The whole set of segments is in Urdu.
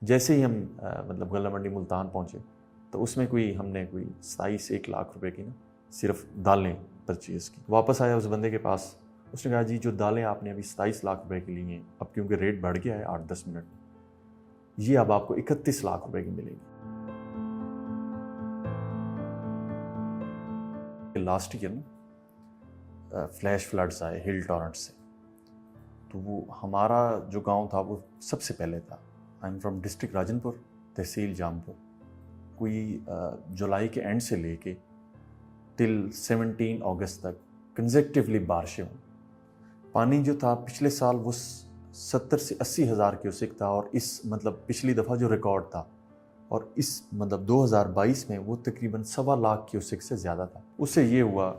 جیسے ہی ہم مطلب غلہ منڈی ملتان پہنچے تو اس میں ہم نے 27 لاکھ روپے کی صرف دالیں پرچیز کی. واپس آیا اس بندے کے پاس, اس نے کہا جی جو دالیں آپ نے ابھی 27 لاکھ روپے کی لی ہیں, اب کیونکہ ریٹ بڑھ گیا ہے 8-10 منٹ میں, یہ اب آپ کو 31 لاکھ روپے کی ملے گی. لاسٹ ایئر نا فلیش فلڈز آئے ہل ٹورنٹ سے, تو وہ ہمارا جو گاؤں تھا وہ سب سے پہلے تھا. I am from district Rajan پور, تحصیل جام پور. جولائی کے اینڈ سے لے کے ٹل 17 اگست تک کنزیکٹیولی بارشیں ہوں. پانی جو تھا پچھلے سال وہ 70 سے 80 ہزار کیوسک تھا, اور اس پچھلی دفعہ جو ریکارڈ تھا, اور اس 2022 میں وہ تقریباً 1.25 لاکھ کیوسک سے زیادہ تھا. اس سے یہ ہوا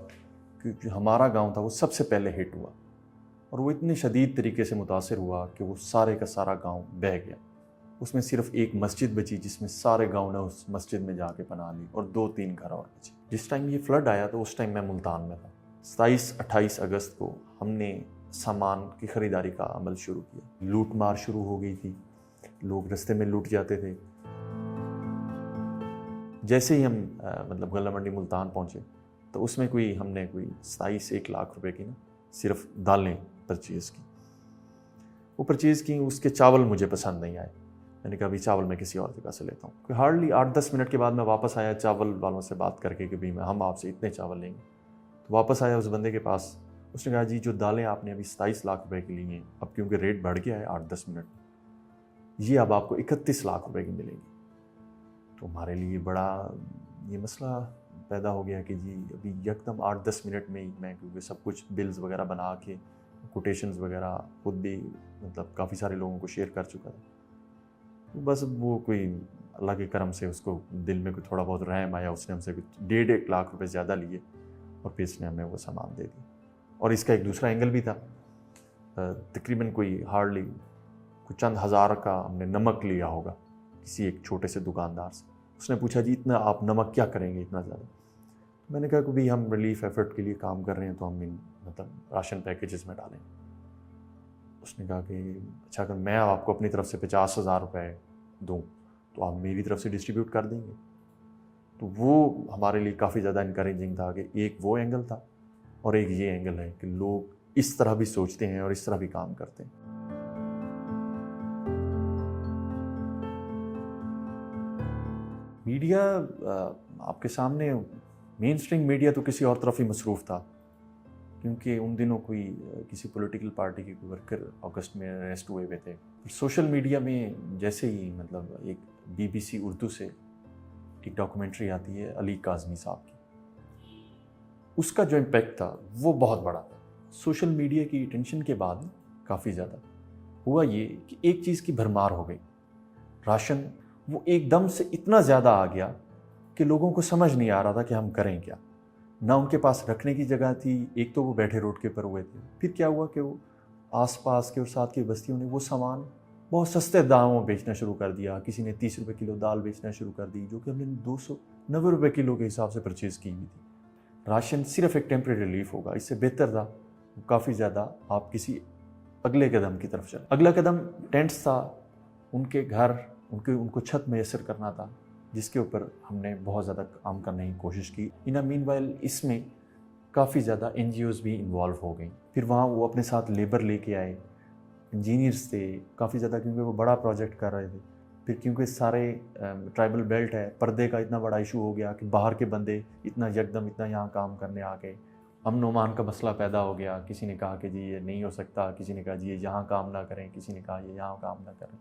کہ جو ہمارا گاؤں تھا وہ سب سے پہلے ہٹ ہوا, اور وہ اتنی شدید طریقے سے متاثر ہوا کہ وہ سارے کا سارا گاؤں بہہ گیا. اس میں صرف ایک مسجد بچی جس میں سارے گاؤں نے اس مسجد میں جا کے پناہ لی, اور 2-3 گھر اور بچے. جس ٹائم یہ فلڈ آیا تو اس ٹائم میں ملتان میں تھا. 27-28 اگست کو ہم نے سامان کی خریداری کا عمل شروع کیا. لوٹ مار شروع ہو گئی تھی, لوگ رستے میں لوٹ جاتے تھے. جیسے ہی ہم غلہ منڈی ملتان پہنچے تو اس میں ہم نے 27 لاکھ روپے کی صرف دالیں پرچیز کی. وہ پرچیز کی, اس کے چاول مجھے پسند نہیں آئے. میں نے کہا ابھی چاول میں کسی اور جگہ سے لیتا ہوں. ہارڈلی 8-10 منٹ کے بعد میں واپس آیا چاول والوں سے بات کر کے کہ ہم آپ سے اتنے چاول لیں گے. تو واپس آیا اس بندے کے پاس, اس نے کہا جی جو دالیں آپ نے ابھی 27 لاکھ روپے کی لی ہیں, اب کیونکہ ریٹ بڑھ گیا ہے 8-10 منٹ میں, یہ اب آپ کو 31 لاکھ روپے کی ملے گی. تو ہمارے لیے بڑا یہ مسئلہ پیدا ہو گیا کہ جی ابھی یکدم 8-10 منٹ میں ہی میں, کیونکہ سب کچھ بلز وغیرہ بنا کے کوٹیشنز وغیرہ خود بھی کافی سارے لوگوں کو شیئر کر چکا تھا. بس وہ اللہ کے کرم سے اس کو دل میں تھوڑا بہت رحم آیا, اس نے ہم سے 1.5 لاکھ روپے زیادہ لیے, اور پھر اس نے ہمیں وہ سامان دے دیا. اور اس کا ایک دوسرا اینگل بھی تھا. تقریباً ہارڈلی چند ہزار کا ہم نے نمک لیا ہوگا کسی ایک چھوٹے سے دکاندار سے. اس نے پوچھا جی اتنا آپ نمک کیا کریں گے اتنا زیادہ؟ میں نے کہا کہ بھائی ہم ریلیف ایفرٹ کے لیے کام کر رہے ہیں تو ہم راشن پیکیجز میں ڈالیں. اس نے کہا کہ اچھا اگر میں آپ کو اپنی طرف سے 50,000 روپے دوں تو آپ میری طرف سے ڈسٹریبیوٹ کر دیں گے. تو وہ ہمارے لیے کافی زیادہ انکریجنگ تھا کہ ایک وہ اینگل تھا, اور ایک یہ اینگل ہے کہ لوگ اس طرح بھی سوچتے ہیں اور اس طرح بھی کام کرتے ہیں. میڈیا آپ کے سامنے, مین اسٹریم میڈیا تو کسی اور طرف ہی مصروف تھا, کیونکہ ان دنوں کسی پولیٹیکل پارٹی کے ورکر اگست میں اریسٹ ہوئے تھے. سوشل میڈیا میں جیسے ہی ایک BBC اردو سے ایک ڈاکومنٹری آتی ہے علی کاظمی صاحب کی, اس کا جو امپیکٹ تھا وہ بہت بڑا تھا. سوشل میڈیا کی اٹینشن کے بعد کافی زیادہ ہوا یہ کہ ایک چیز کی بھرمار ہو گئی. راشن وہ ایک دم سے اتنا زیادہ آ گیا کہ لوگوں کو سمجھ نہیں آ رہا تھا کہ ہم کریں کیا. نہ ان کے پاس رکھنے کی جگہ تھی, ایک تو وہ بیٹھے روڈ کے اوپر ہوئے تھے. پھر کیا ہوا کہ وہ آس پاس کے اور ساتھ کی بستیوں نے وہ سامان بہت سستے داموں میں بیچنا شروع کر دیا. کسی نے 30 روپے کلو دال بیچنا شروع کر دی, جو کہ ہم نے 290 روپے کلو کے حساب سے پرچیز کی ہوئی تھی. راشن صرف ایک ٹیمپریری ریلیف ہوگا, اس سے بہتر تھا کافی زیادہ آپ کسی اگلے قدم کی طرف چلیں. اگلا قدم ٹینٹس تھا, ان کے گھر, ان کو چھت میسر کرنا تھا, جس کے اوپر ہم نے بہت زیادہ کام کرنے کی کوشش کی. مین وائل اس میں کافی زیادہ NGOز بھی انوالو ہو گئیں. پھر وہاں وہ اپنے ساتھ لیبر لے کے آئے, انجینئرز تھے کافی زیادہ, کیونکہ وہ بڑا پروجیکٹ کر رہے تھے. پھر کیونکہ سارے ٹرائبل بیلٹ ہے, پردے کا اتنا بڑا ایشو ہو گیا کہ باہر کے بندے اتنا یہاں کام کرنے آ گئے. امن و امان کا مسئلہ پیدا ہو گیا. کسی نے کہا کہ جی یہ نہیں ہو سکتا, کسی نے کہا جی یہ یہاں کام نہ کریں, کسی نے کہا یہ یہاں کام نہ کریں.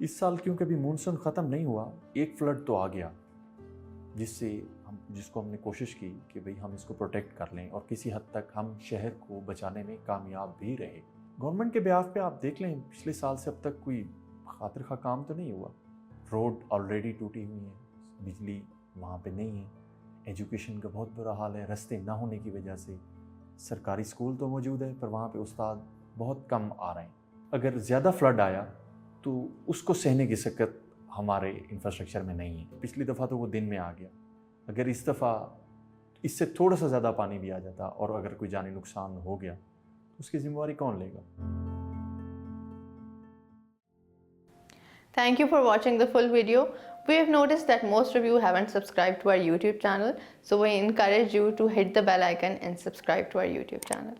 اس سال کیونکہ ابھی مونسون ختم نہیں ہوا, ایک فلڈ تو آ گیا, جس کو ہم نے کوشش کی کہ بھئی ہم اس کو پروٹیکٹ کر لیں, اور کسی حد تک ہم شہر کو بچانے میں کامیاب بھی رہے. گورنمنٹ کے بیاف پہ آپ دیکھ لیں پچھلے سال سے اب تک کوئی خاطر خواہ کام تو نہیں ہوا. روڈ آلریڈی ٹوٹی ہوئی ہیں, بجلی وہاں پہ نہیں ہے, ایجوکیشن کا بہت برا حال ہے رستے نہ ہونے کی وجہ سے. سرکاری اسکول تو موجود ہے پر وہاں پہ استاد بہت کم آ رہے ہیں. اگر زیادہ فلڈ آیا تو اس کو سہنے کی سکت ہمارے انفراسٹرکچر میں نہیں ہے. پچھلی دفعہ تو وہ دن میں آ گیا, اگر اس دفعہ اس سے تھوڑا سا زیادہ پانی بھی آ جاتا اور اگر کوئی جانی نقصان ہو گیا تو اس کی ذمہ داری کون لے گا؟ Thank you for watching the full video. We have noticed that most of you haven't subscribed to our YouTube channel, so we encourage you to hit the bell icon and subscribe to our YouTube channel.